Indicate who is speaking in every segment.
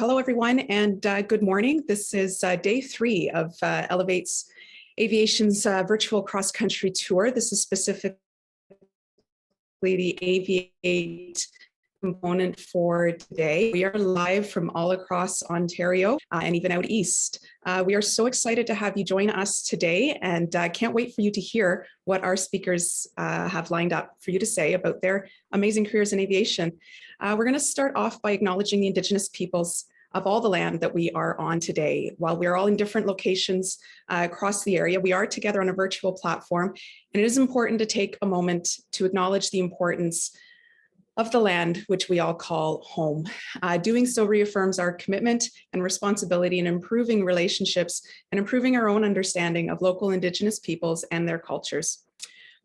Speaker 1: Hello, everyone, and good morning. This is day 3 of Elevate's Aviation's virtual cross-country tour. This is specifically the Aviate component for today. We are live from all across Ontario and even out east. We are so excited to have you join us today, and can't wait for you to hear what our speakers have lined up for you to say about their amazing careers in aviation. We're going to start off by acknowledging the Indigenous peoples of all the land that we are on today. While we're all in different locations across the area, we are together on a virtual platform, and it is important to take a moment to acknowledge the importance of the land which we all call home. Doing so reaffirms our commitment and responsibility in improving relationships and improving our own understanding of local Indigenous peoples and their cultures.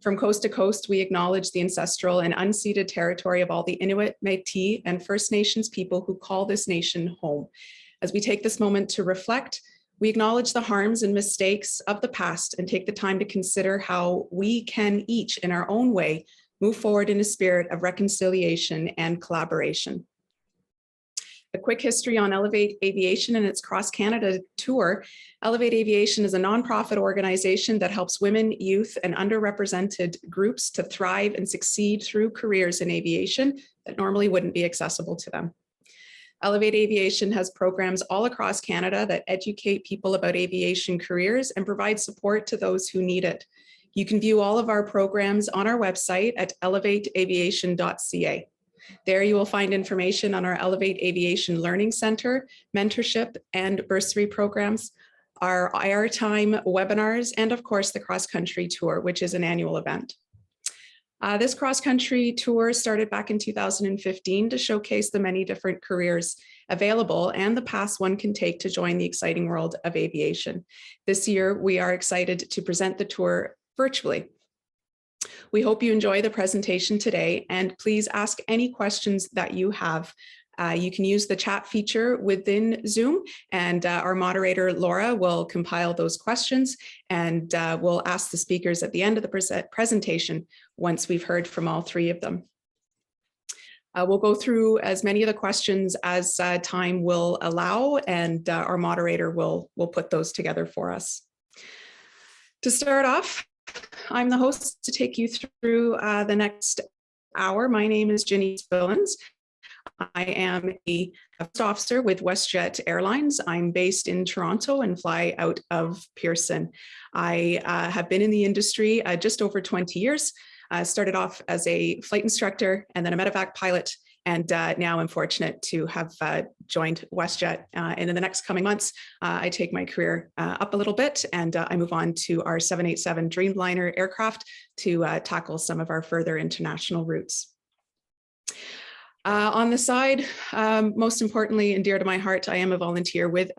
Speaker 1: From coast to coast, we acknowledge the ancestral and unceded territory of all the Inuit, Métis, and First Nations people who call this nation home. As we take this moment to reflect, we acknowledge the harms and mistakes of the past and take the time to consider how we can each, in our own way, move forward in a spirit of reconciliation and collaboration. A quick history on Elevate Aviation and its cross-Canada tour. Elevate Aviation is a nonprofit organization that helps women, youth, and underrepresented groups to thrive and succeed through careers in aviation that normally wouldn't be accessible to them. Elevate Aviation has programs all across Canada that educate people about aviation careers and provide support to those who need it. You can view all of our programs on our website at elevateaviation.ca. There you will find information on our Elevate Aviation Learning Center, mentorship, and bursary programs, our IR Time webinars, and of course the cross-country tour, which is an annual event. This cross-country tour started back in 2015 to showcase the many different careers available and the paths one can take to join the exciting world of aviation. This year, we are excited to present the tour virtually. We hope you enjoy the presentation today, and please ask any questions that you have. You can use the chat feature within Zoom, and our moderator, Laura, will compile those questions, and we'll ask the speakers at the end of the presentation once we've heard from all 3 of them. We'll go through as many of the questions as time will allow, and our moderator will put those together for us. To start off, I'm the host to take you through the next hour. My name is Ginny Spillins. I am a first officer with WestJet Airlines. I'm based in Toronto and fly out of Pearson. I have been in the industry just over 20 years. Started off as a flight instructor and then a Medevac pilot. And now I'm fortunate to have joined WestJet. And in the next coming months, I take my career up a little bit and I move on to our 787 Dreamliner aircraft to tackle some of our further international routes. On the side, most importantly and dear to my heart, I am a volunteer with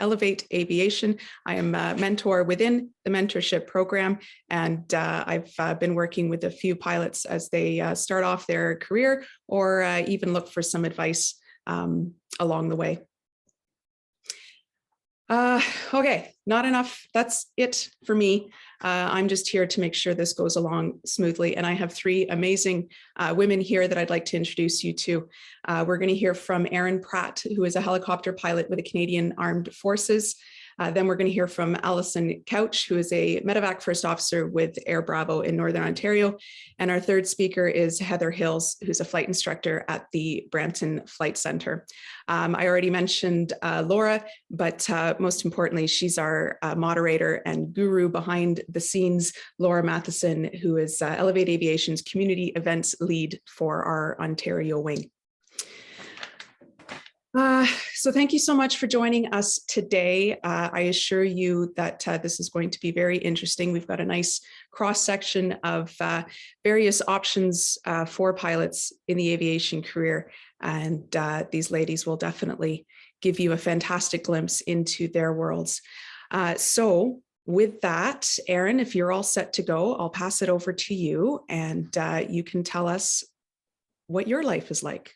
Speaker 1: Elevate Aviation. I am a mentor within the mentorship program, and I've been working with a few pilots as they start off their career or even look for some advice along the way. Okay, not enough. That's it for me. I'm just here to make sure this goes along smoothly. And I have 3 amazing women here that I'd like to introduce you to. We're going to hear from Erin Pratt, who is a helicopter pilot with the Canadian Armed Forces. Then we're going to hear from Allison Couch, who is a Medevac first officer with Air Bravo in Northern Ontario. And our 3rd speaker is Heather Hills, who's a flight instructor at the Brampton Flight Centre. I already mentioned Laura, but most importantly, she's our moderator and guru behind the scenes, Laura Matheson, who is Elevate Aviation's community events lead for our Ontario wing. So thank you so much for joining us today. I assure you that this is going to be very interesting. We've got a nice cross-section of various options for pilots in the aviation career, and these ladies will definitely give you a fantastic glimpse into their worlds. So with that, Erin, if you're all set to go, I'll pass it over to you, and you can tell us what your life is like.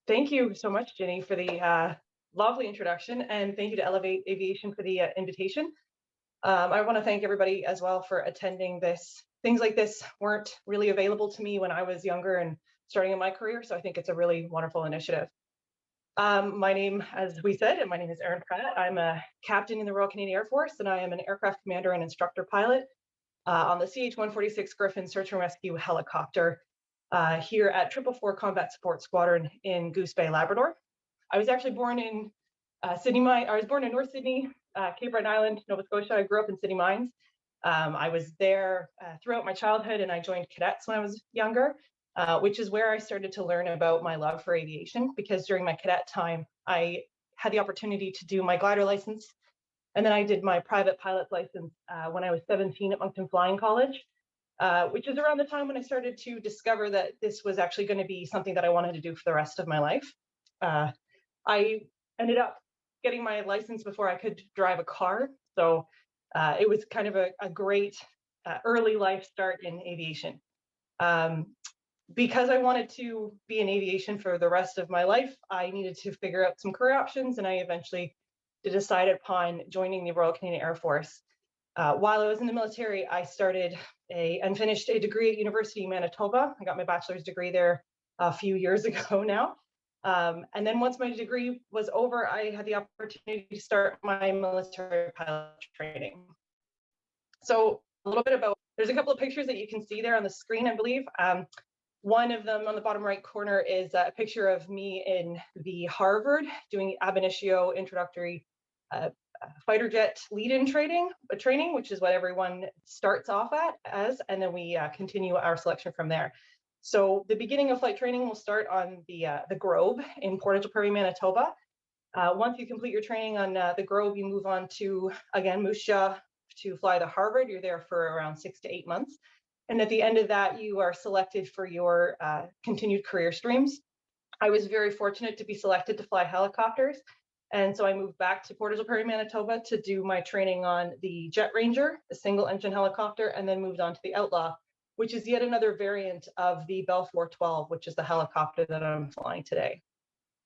Speaker 2: Thank you so much, Ginny, for the lovely introduction, and thank you to Elevate Aviation for the invitation. I want to thank everybody as well for attending this. Things like this weren't really available to me when I was younger, and starting in my career. So I think it's a really wonderful initiative. My name, as we said, my name is Erin Pratt. I'm a captain in the Royal Canadian Air Force, and I am an aircraft commander and instructor pilot on the CH-146 Griffin Search and Rescue helicopter here at 444 Combat Support Squadron in Goose Bay, Labrador. I was actually born in I was born in North Sydney, Cape Breton Island, Nova Scotia. I grew up in City Mines. I was there throughout my childhood, and I joined cadets when I was younger, which is where I started to learn about my love for aviation, because during my cadet time, I had the opportunity to do my glider license, and then I did my private pilot's license when I was 17 at Moncton Flying College, which is around the time when I started to discover that this was actually going to be something that I wanted to do for the rest of my life. I ended up getting my license before I could drive a car. So it was kind of a great early life start in aviation. Because I wanted to be in aviation for the rest of my life, I needed to figure out some career options, and I eventually decided upon joining the Royal Canadian Air Force. While I was in the military, I started and finished a degree at University of Manitoba. I got my bachelor's degree there a few years ago now. And then once my degree was over, I had the opportunity to start my military pilot training. So a little bit about, there's a couple of pictures that you can see there on the screen, I believe. One of them on the bottom right corner is a picture of me in the Harvard doing ab initio introductory fighter jet lead-in training, which is what everyone starts off as, and then we continue our selection from there. So the beginning of flight training will start on the Grove in Portage la Prairie, Manitoba. Once you complete your training on the Grove, you move on to, again, Moose Jaw to fly the Harvard. You're there for around 6 to 8 months. And at the end of that, you are selected for your continued career streams. I was very fortunate to be selected to fly helicopters. And so I moved back to Portage la Prairie, Manitoba to do my training on the Jet Ranger, the single engine helicopter, and then moved on to the Outlaw, which is yet another variant of the Bell 412, which is the helicopter that I'm flying today.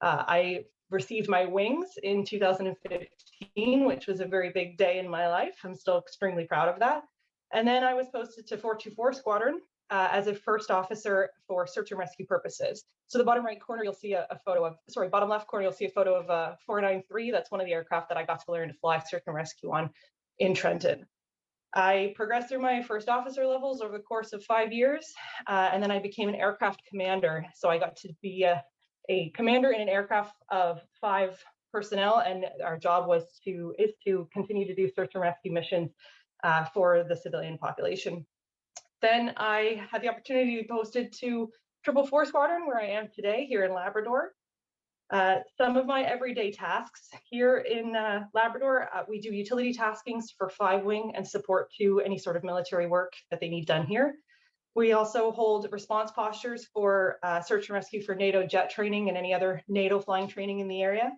Speaker 2: I received my wings in 2015, which was a very big day in my life. I'm still extremely proud of that. And then I was posted to 424 Squadron as a first officer for search and rescue purposes. So the bottom right corner, you'll see a photo of, bottom left corner, you'll see a photo of 493. That's one of the aircraft that I got to learn to fly search and rescue on in Trenton. I progressed through my first officer levels over the course of 5 years, and then I became an aircraft commander. So I got to be a commander in an aircraft of 5 personnel, and our job is to continue to do search and rescue missions for the civilian population. Then I had the opportunity to be posted to 444 Squadron, where I am today here in Labrador. Some of my everyday tasks here in Labrador, we do utility taskings for 5-wing and support to any sort of military work that they need done here. We also hold response postures for search and rescue for NATO jet training and any other NATO flying training in the area.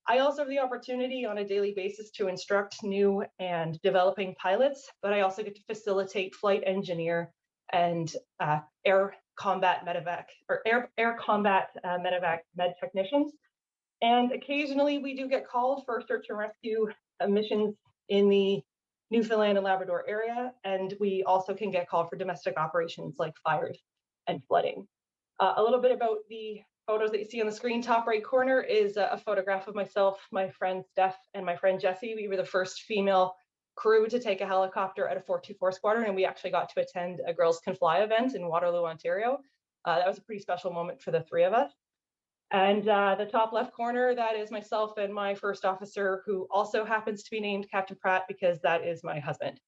Speaker 2: I also have the opportunity on a daily basis to instruct new and developing pilots, but I also get to facilitate flight engineer and air combat medevac med technicians. And occasionally we do get called for search and rescue missions in the Newfoundland and Labrador area. And we also can get called for domestic operations like fires and flooding. A little bit about the photos that you see on the screen. Top right corner is a photograph of myself, my friend Steph, and my friend Jessie. We were the first female crew to take a helicopter at a 424 Squadron, and we actually got to attend a Girls Can Fly event in Waterloo, Ontario. That was a pretty special moment for the 3 of us. And the top left corner, that is myself and my first officer, who also happens to be named Captain Pratt because that is my husband.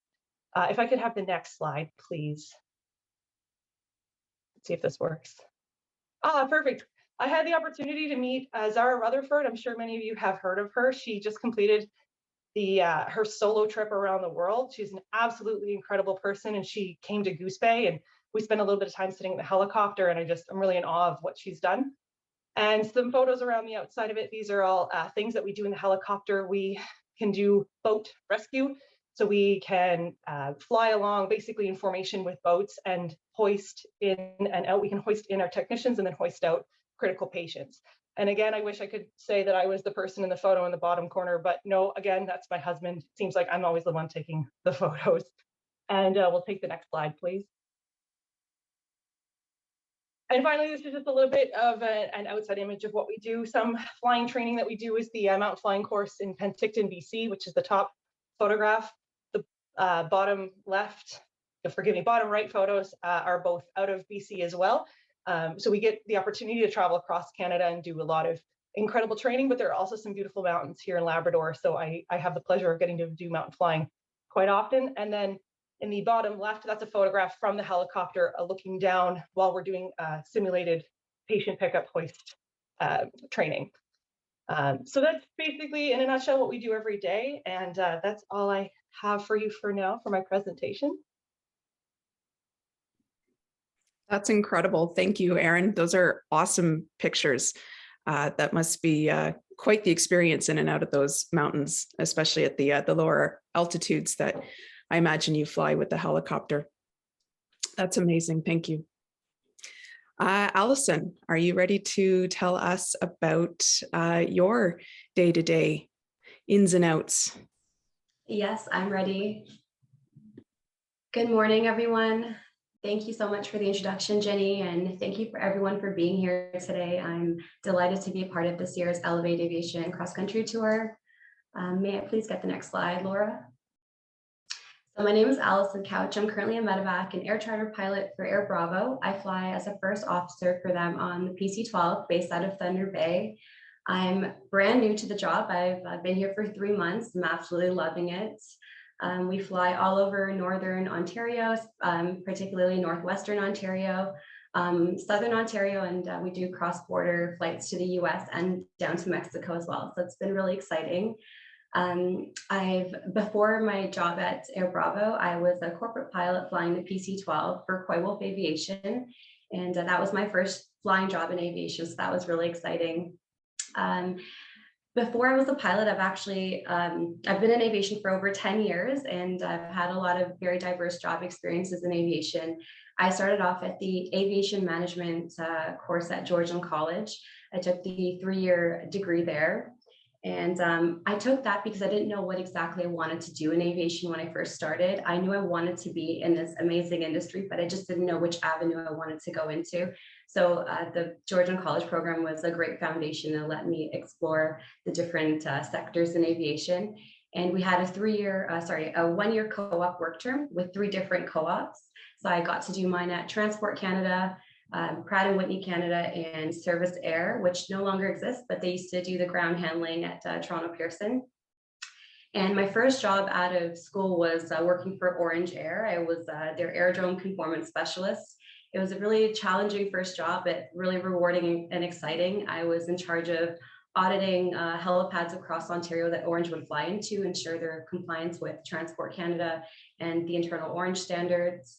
Speaker 2: If I could have the next slide, please. Let's see if this works. Perfect. I had the opportunity to meet Zara Rutherford. I'm sure many of you have heard of her. She just completed her solo trip around the world. She's an absolutely incredible person, and she came to Goose Bay, and we spent a little bit of time sitting in the helicopter, and I'm really in awe of what she's done. And some photos around the outside of it. These are all things that we do in the helicopter. We can do boat rescue. So we can fly along basically in formation with boats and hoist in and out. We can hoist in our technicians and then hoist out critical patients. And again, I wish I could say that I was the person in the photo in the bottom corner, but no, again, that's my husband. Seems like I'm always the one taking the photos. And we'll take the next slide, please. And finally, this is just a little bit of an outside image of what we do. Some flying training that we do is the mountain flying course in Penticton, BC, which is the top photograph. The bottom left, forgive me, bottom right photos are both out of BC as well. So we get the opportunity to travel across Canada and do a lot of incredible training, but there are also some beautiful mountains here in Labrador. So I have the pleasure of getting to do mountain flying quite often. And then in the bottom left, that's a photograph from the helicopter looking down while we're doing simulated patient pickup hoist training. So that's basically, in a nutshell, what we do every day. And that's all I have for you for now for my presentation.
Speaker 1: That's incredible. Thank you, Erin. Those are awesome pictures. That must be quite the experience in and out of those mountains, especially at the lower altitudes that I imagine you fly with the helicopter. That's amazing. Thank you. Allison, are you ready to tell us about your day-to-day ins and outs?
Speaker 3: Yes, I'm ready. Good morning, everyone. Thank you so much for the introduction, Jenny, and thank you for everyone for being here today. I'm delighted to be a part of this year's Elevate Aviation cross-country tour. May I please get the next slide, Laura? So my name is Allison Couch. I'm currently a Medevac and air charter pilot for Air Bravo. I fly as a first officer for them on the PC-12 based out of Thunder Bay. I'm brand new to the job. I've been here for 3 months. I'm absolutely loving it. We fly all over Northern Ontario, particularly Northwestern Ontario, Southern Ontario, and we do cross-border flights to the US and down to Mexico as well. So it's been really exciting. Before my job at Air Bravo, I was a corporate pilot flying the PC-12 for Coy Wolf Aviation. And that was my first flying job in aviation. So that was really exciting. Before I was a pilot, I've been in aviation for over 10 years, and I've had a lot of very diverse job experiences in aviation. I started off at the aviation management course at Georgian College. I took the 3-year degree there. And I took that because I didn't know what exactly I wanted to do in aviation when I first started. I knew I wanted to be in this amazing industry, but I just didn't know which avenue I wanted to go into. So the Georgian College program was a great foundation to let me explore the different sectors in aviation. And we had a 1-year co-op work term with 3 different co-ops. So I got to do mine at Transport Canada, Pratt & Whitney Canada, and Service Air, which no longer exists, but they used to do the ground handling at Toronto Pearson. And my first job out of school was working for Orange Air. I was their aerodrome conformance specialist. It was a really challenging first job, but really rewarding and exciting. I was in charge of auditing helipads across Ontario that Orange would fly into, ensure their compliance with Transport Canada and the internal Orange standards.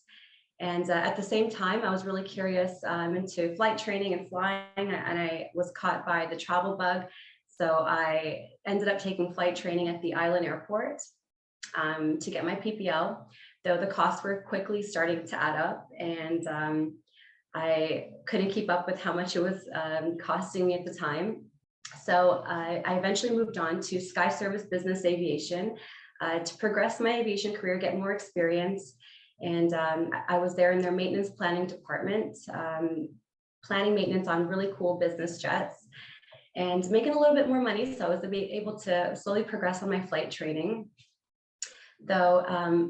Speaker 3: And at the same time, I was really curious into flight training and flying, and I was caught by the travel bug. So I ended up taking flight training at the Island Airport to get my PPL, though the costs were quickly starting to add up, and I couldn't keep up with how much it was costing me at the time. So I eventually moved on to Sky Service Business Aviation to progress my aviation career, get more experience. And I was there in their maintenance planning department, planning maintenance on really cool business jets and making a little bit more money. So I was able to slowly progress on my flight training, though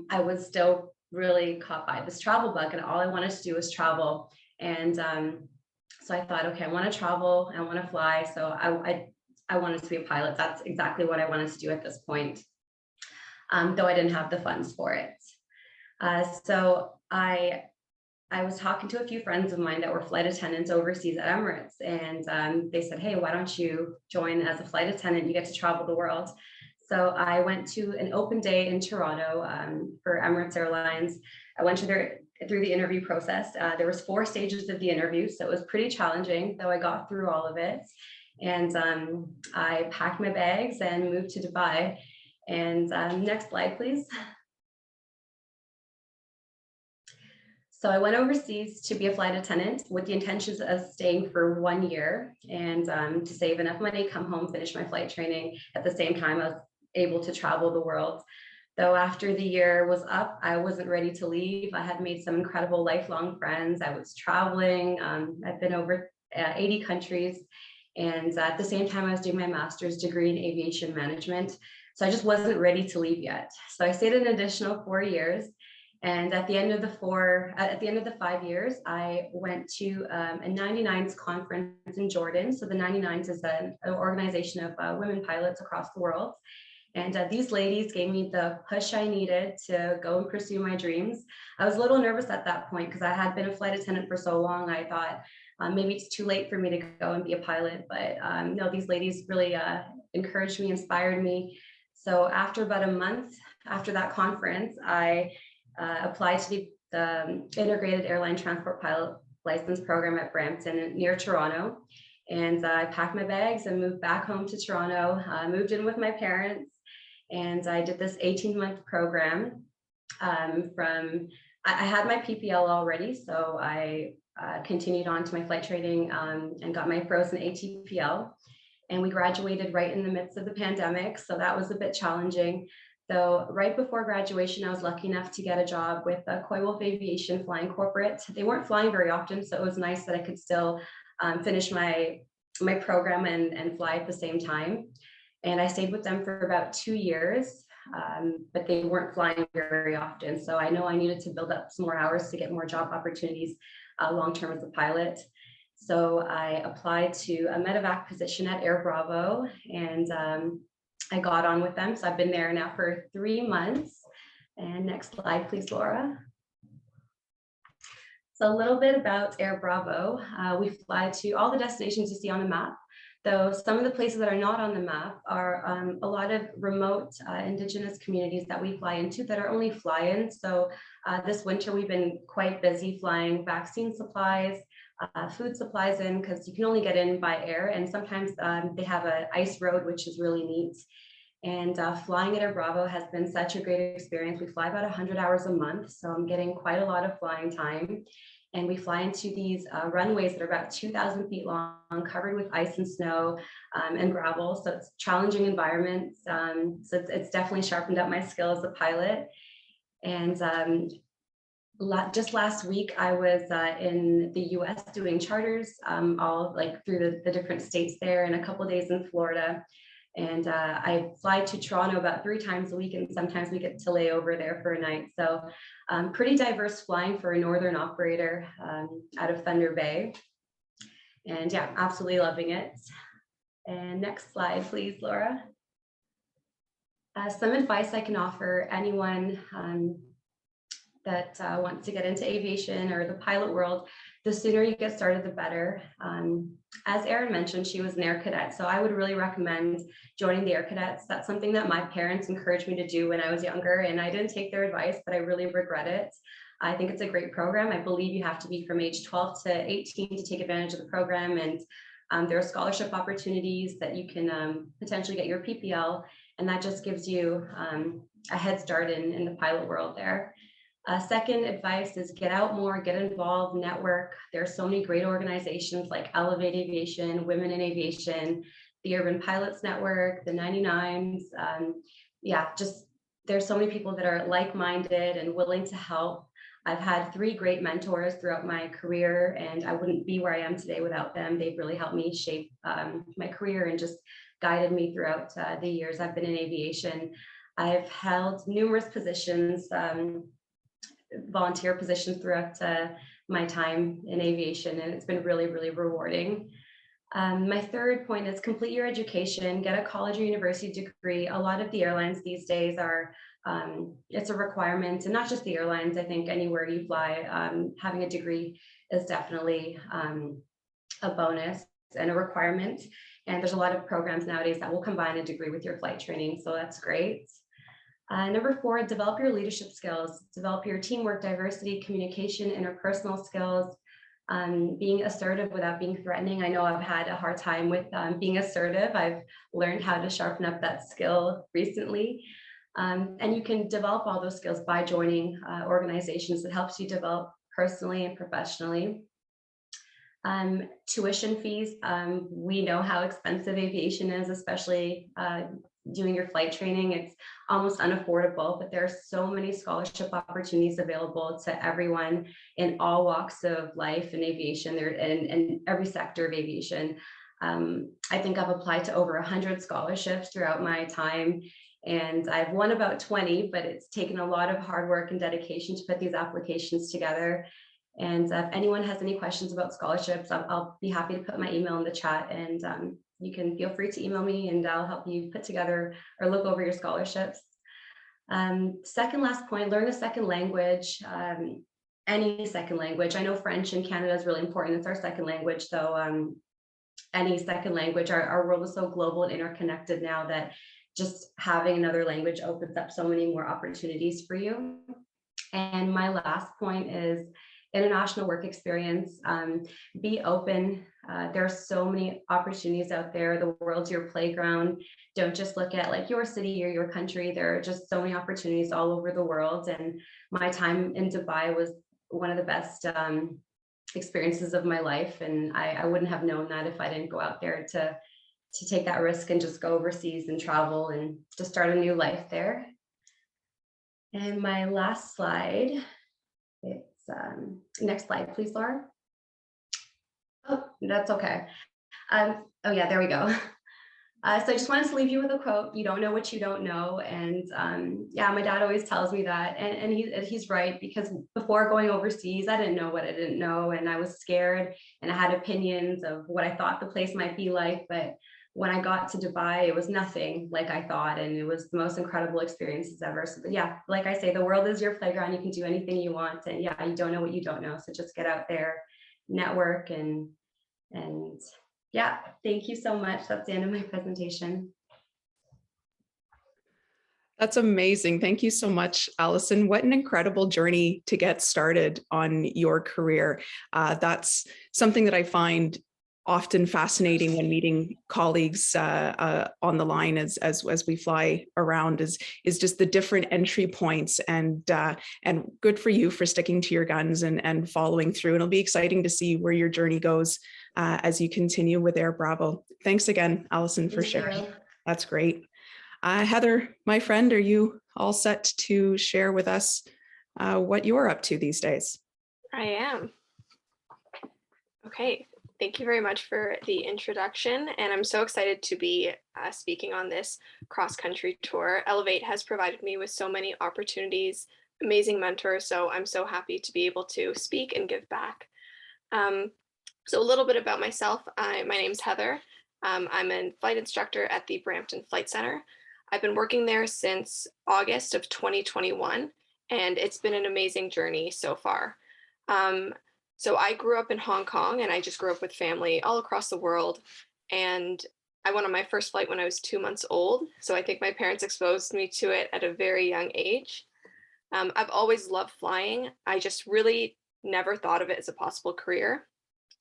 Speaker 3: I was still really caught by this travel bug, and all I wanted to do was travel. And so I thought, okay, I want to travel, I want to fly. So I wanted to be a pilot. That's exactly what I wanted to do at this point, though I didn't have the funds for it. So I was talking to a few friends of mine that were flight attendants overseas at Emirates, and they said, hey, why don't you join as a flight attendant? You get to travel the world. So I went to an open day in Toronto for Emirates Airlines. I went through the interview process. There was 4 stages of the interview, so it was pretty challenging, though I got through all of it. And I packed my bags and moved to Dubai. And next slide, please. So I went overseas to be a flight attendant with the intentions of staying for 1 year and to save enough money, come home, finish my flight training. At the same time, I was able to travel the world. Though after the year was up, I wasn't ready to leave. I had made some incredible lifelong friends. I was traveling. I've been over 80 countries. And at the same time, I was doing my master's degree in aviation management. So I just wasn't ready to leave yet. So I stayed an additional 4 years. And at the end of the 5 years, I went to a 99s conference in Jordan. So the 99s is an organization of women pilots across the world. And these ladies gave me the push I needed to go and pursue my dreams. I was a little nervous at that point because I had been a flight attendant for so long. I thought maybe it's too late for me to go and be a pilot, but no, these ladies really encouraged me, inspired me. So after about a month after that conference, I applied to the Integrated Airline Transport Pilot License Program at Brampton near Toronto. And I packed my bags and moved back home to Toronto, moved in with my parents. And I did this 18-month program I had my PPL already, so I continued on to my flight training and got my frozen ATPL. And we graduated right in the midst of the pandemic, so that was a bit challenging. Though right before graduation, I was lucky enough to get a job with Coy Wolf Aviation flying corporate. They weren't flying very often, so it was nice that I could still finish my program and fly at the same time. And I stayed with them for about 2 years, but they weren't flying very often. So I know I needed to build up some more hours to get more job opportunities long-term as a pilot. So I applied to a Medevac position at Air Bravo, and I got on with them. So I've been there now for 3 months. And next slide, please, Laura. So a little bit about Air Bravo. We fly to all the destinations you see on the map, though some of the places that are not on the map are a lot of remote Indigenous communities that we fly into that are only fly-ins. So this winter, we've been quite busy flying vaccine supplies, food supplies in, because you can only get in by air. And sometimes they have an ice road, which is really neat. And flying at Air Bravo has been such a great experience. We fly about 100 hours a month, so I'm getting quite a lot of flying time. And we fly into these runways that are about 2,000 feet long, covered with ice and snow and gravel. So it's challenging environments. So it's definitely sharpened up my skill as a pilot. And just last week, I was in the US doing charters, all like through the different states there, and a couple of days in Florida. And I fly to Toronto about 3 times a week, and sometimes we get to lay over there for a night. So pretty diverse flying for a northern operator out of Thunder Bay. And yeah, absolutely loving it. And next slide, please, Laura. Some advice I can offer anyone that wants to get into aviation or the pilot world: the sooner you get started, the better. As Erin mentioned, she was an air cadet, so I would really recommend joining the air cadets. That's something that my parents encouraged me to do when I was younger, and I didn't take their advice, but I really regret it. I think it's a great program. I believe you have to be from age 12 to 18 to take advantage of the program, and there are scholarship opportunities that you can potentially get your PPL, and that just gives you a head start in the pilot world there. Second advice is get out more, get involved, network. There are so many great organizations like Elevate Aviation, Women in Aviation, the Urban Pilots Network, the 99s. Yeah, just there's so many people that are like-minded and willing to help. I've had 3 great mentors throughout my career, and I wouldn't be where I am today without them. They've really helped me shape my career and just guided me throughout the years I've been in aviation. I've held numerous positions, volunteer positions throughout my time in aviation, and it's been really, really rewarding. My third point is complete your education, get a college or university degree. A lot of the airlines these days are, it's a requirement, and not just the airlines. I think anywhere you fly, having a degree is definitely a bonus and a requirement. And there's a lot of programs nowadays that will combine a degree with your flight training, so that's great. Number 4, develop your leadership skills, develop your teamwork, diversity, communication, interpersonal skills, being assertive without being threatening. I know I've had a hard time with being assertive. I've learned how to sharpen up that skill recently. And you can develop all those skills by joining organizations that helps you develop personally and professionally. Tuition fees, we know how expensive aviation is, especially doing your flight training, it's almost unaffordable, but there are so many scholarship opportunities available to everyone in all walks of life in aviation, there and every sector of aviation. I think I've applied to over 100 scholarships throughout my time, and I've won about 20, but it's taken a lot of hard work and dedication to put these applications together. And if anyone has any questions about scholarships, I'll be happy to put my email in the chat, and you can feel free to email me and I'll help you put together or look over your scholarships. Second last point, learn a second language, any second language. I know French in Canada is really important. It's our second language, so any second language. Our world is so global and interconnected now that just having another language opens up so many more opportunities for you. And my last point is international work experience. Be open. There are so many opportunities out there. The world's your playground. Don't just look at like your city or your country. There are just so many opportunities all over the world. And my time in Dubai was one of the best experiences of my life. And I wouldn't have known that if I didn't go out there to take that risk and just go overseas and travel and to start a new life there. And my last slide, it's next slide, please, Laura. Oh, that's okay. Oh yeah, there we go. So I just wanted to leave you with a quote. You don't know what you don't know. And yeah, my dad always tells me that, and he's right, because before going overseas, I didn't know what I didn't know, and I was scared, and I had opinions of what I thought the place might be like. But when I got to Dubai, it was nothing like I thought, and it was the most incredible experiences ever. So, but yeah, like I say, the world is your playground. You can do anything you want, and yeah, you don't know what you don't know. So just get out there, network, and yeah, thank you so much. That's the end of my presentation.
Speaker 1: That's amazing. Thank you so much, Allison. What an incredible journey to get started on your career. That's something that I find often fascinating when meeting colleagues on the line as we fly around is just the different entry points, and good for you for sticking to your guns and following through. And it'll be exciting to see where your journey goes as you continue with Air Bravo. Thanks again, Allison, for sharing. That's great. Heather, my friend, are you all set to share with us what you're up to these days?
Speaker 4: I am. Okay. Thank you very much for the introduction, and I'm so excited to be speaking on this cross-country tour. Elevate has provided me with so many opportunities, amazing mentors, so I'm so happy to be able to speak and give back. So a little bit about myself. My name's Heather. I'm a flight instructor at the Brampton Flight Center. I've been working there since August of 2021, and it's been an amazing journey so far. So I grew up in Hong Kong, and I just grew up with family all across the world. And I went on my first flight when I was 2 months old. So I think my parents exposed me to it at a very young age. I've always loved flying. I just really never thought of it as a possible career.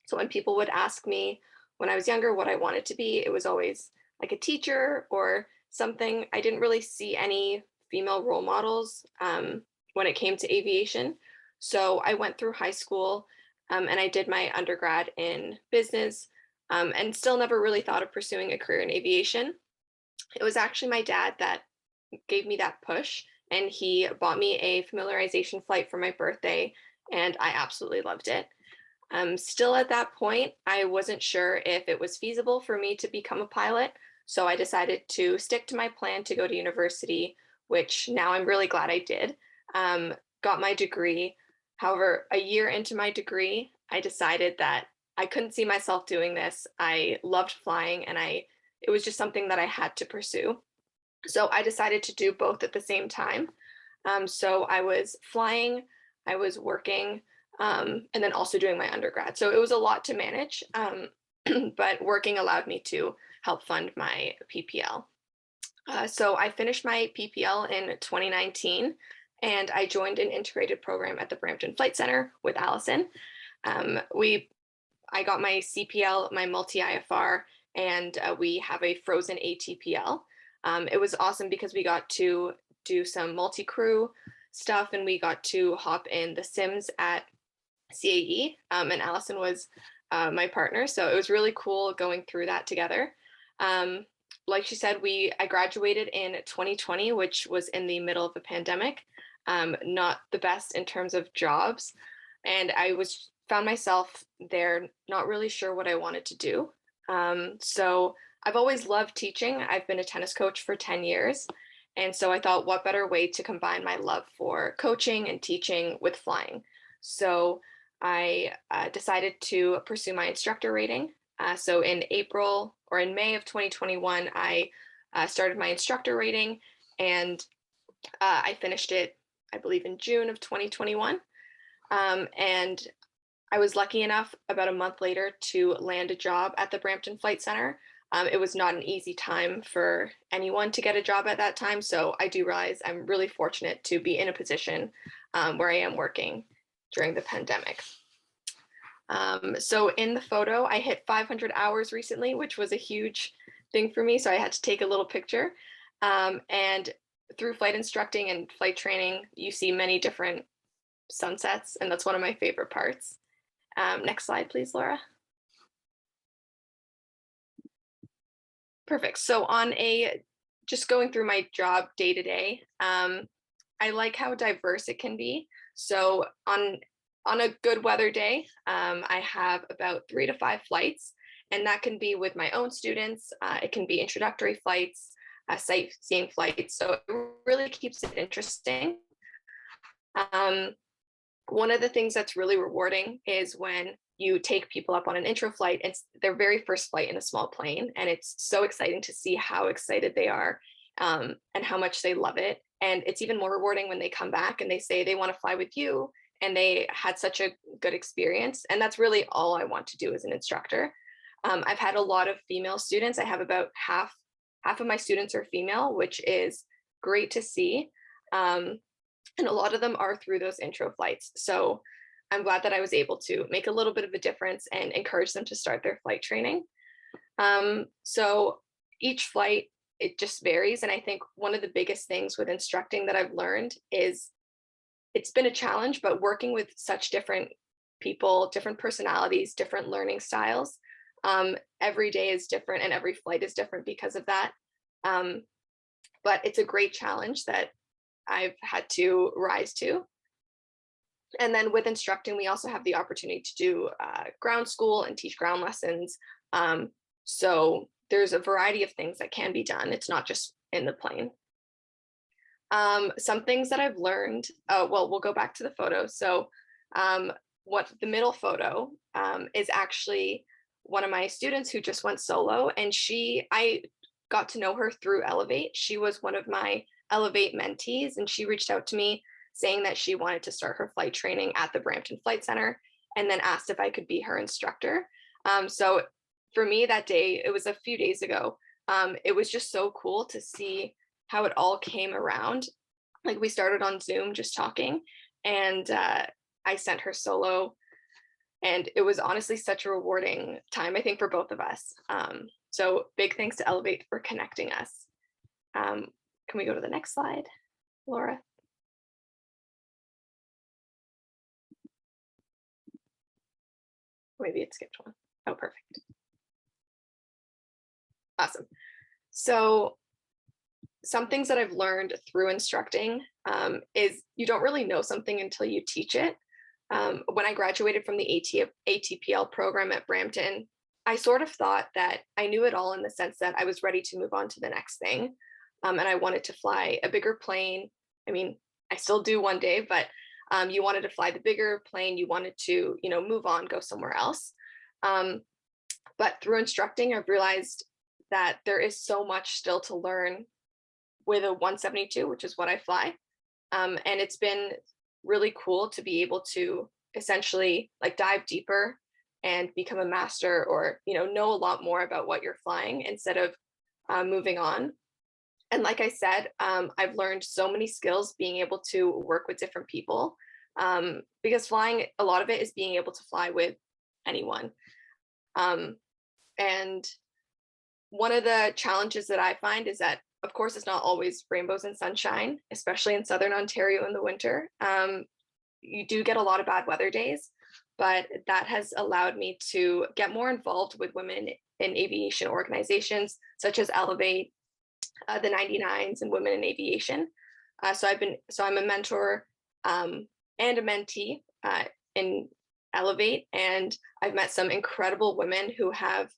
Speaker 4: So when people would ask me when I was younger what I wanted to be, it was always like a teacher or something. I didn't really see any female role models when it came to aviation. So I went through high school and I did my undergrad in business and still never really thought of pursuing a career in aviation. It was actually my dad that gave me that push, and he bought me a familiarization flight for my birthday, and I absolutely loved it. Still at that point, I wasn't sure if it was feasible for me to become a pilot, so I decided to stick to my plan to go to university, which now I'm really glad I did. Got my degree. However, a year into my degree, I decided that I couldn't see myself doing this. I loved flying, and it was just something that I had to pursue. So I decided to do both at the same time. So I was flying, I was working, and then also doing my undergrad. So it was a lot to manage, but working allowed me to help fund my PPL. So I finished my PPL in 2019. And I joined an integrated program at the Brampton Flight Center with Allison. I got my CPL, my multi-IFR, and we have a frozen ATPL. It was awesome because we got to do some multi-crew stuff, and we got to hop in the sims at CAE, and Allison was my partner. So it was really cool going through that together. like she said, I graduated in 2020, which was in the middle of a pandemic, not the best in terms of jobs. And found myself there not really sure what I wanted to do. So I've always loved teaching. I've been a tennis coach for 10 years. And so I thought, what better way to combine my love for coaching and teaching with flying? So I decided to pursue my instructor rating. So in May of 2021, I started my instructor rating, and I finished it, I believe, in June of 2021. And I was lucky enough about a month later to land a job at the Brampton Flight Center. It was not an easy time for anyone to get a job at that time. So I do realize I'm really fortunate to be in a position where I am working during the pandemic. So in the photo, I hit 500 hours recently, which was a huge thing for me. So I had to take a little picture. And through flight instructing and flight training, you see many different sunsets, and that's one of my favorite parts. Next slide, please, Laura. Perfect. So just going through my job day to day, I like how diverse it can be. So on a good weather day, I have about 3 to 5 flights, and that can be with my own students. It can be introductory flights, sightseeing flights. So it really keeps it interesting. One of the things that's really rewarding is when you take people up on an intro flight. It's their very first flight in a small plane, and it's so exciting to see how excited they are and how much they love it. And it's even more rewarding when they come back and they say they want to fly with you and they had such a good experience. And that's really all I want to do as an instructor. I've had a lot of female students. I have about half of my students are female, which is great to see. And a lot of them are through those intro flights. So I'm glad that I was able to make a little bit of a difference and encourage them to start their flight training. So each flight, it just varies. And I think one of the biggest things with instructing that I've learned is it's been a challenge, but working with such different people, different personalities, different learning styles, every day is different and every flight is different because of that. But it's a great challenge that I've had to rise to. And then with instructing, we also have the opportunity to do ground school and teach ground lessons. So there's a variety of things that can be done. It's not just in the plane. Some things that I've learned, well, we'll go back to the photo. So what the middle photo is actually one of my students who just went solo, and I got to know her through Elevate. She was one of my Elevate mentees, and she reached out to me saying that she wanted to start her flight training at the Brampton Flight Center, and then asked if I could be her instructor. So for me that day, it was a few days ago, it was just so cool to see how it all came around. Like, we started on Zoom just talking, and I sent her solo, and it was honestly such a rewarding time, I think, for both of us. So big thanks to Elevate for connecting us. Can we go to the next slide, Laura? Maybe it skipped one. Oh, perfect. Awesome. So some things that I've learned through instructing is you don't really know something until you teach it. When I graduated from the ATPL program at Brampton, I sort of thought that I knew it all in the sense that I was ready to move on to the next thing. And I wanted to fly a bigger plane. I mean, I still do one day, but you wanted to fly the bigger plane. You wanted to, move on, go somewhere else. But through instructing, I've realized that there is so much still to learn with a 172, which is what I fly. And it's been really cool to be able to essentially dive deeper and become a master, or know a lot more about what you're flying instead of moving on. And like I said, I've learned so many skills being able to work with different people, because flying, a lot of it is being able to fly with anyone. And one of the challenges that I find is that, of course, it's not always rainbows and sunshine, especially in Southern Ontario in the winter. You do get a lot of bad weather days, but that has allowed me to get more involved with women in aviation organizations such as Elevate, the 99s, and Women in Aviation. So I'm a mentor and a mentee in Elevate, and I've met some incredible women who have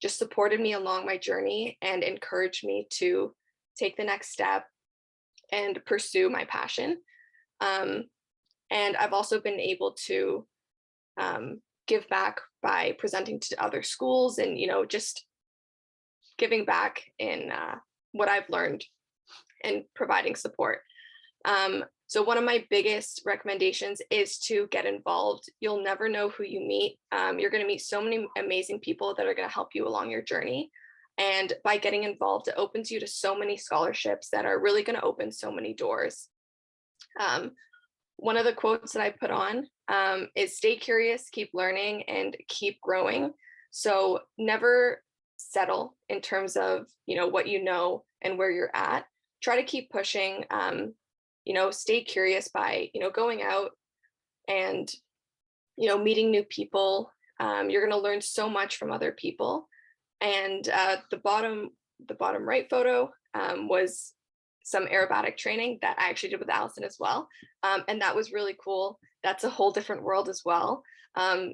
Speaker 4: just supported me along my journey and encouraged me to take the next step and pursue my passion. And I've also been able to give back by presenting to other schools and, just giving back in what I've learned and providing support. So one of my biggest recommendations is to get involved. You'll never know who you meet. You're going to meet so many amazing people that are going to help you along your journey. And by getting involved, it opens you to so many scholarships that are really going to open so many doors. One of the quotes that I put on is stay curious, keep learning, and keep growing. So never settle in terms of, what you know and where you're at. Try to keep pushing, stay curious by, going out and, meeting new people. You're going to learn so much from other people. And the bottom right photo was some aerobatic training that I actually did with Allison as well. And that was really cool. That's a whole different world as well.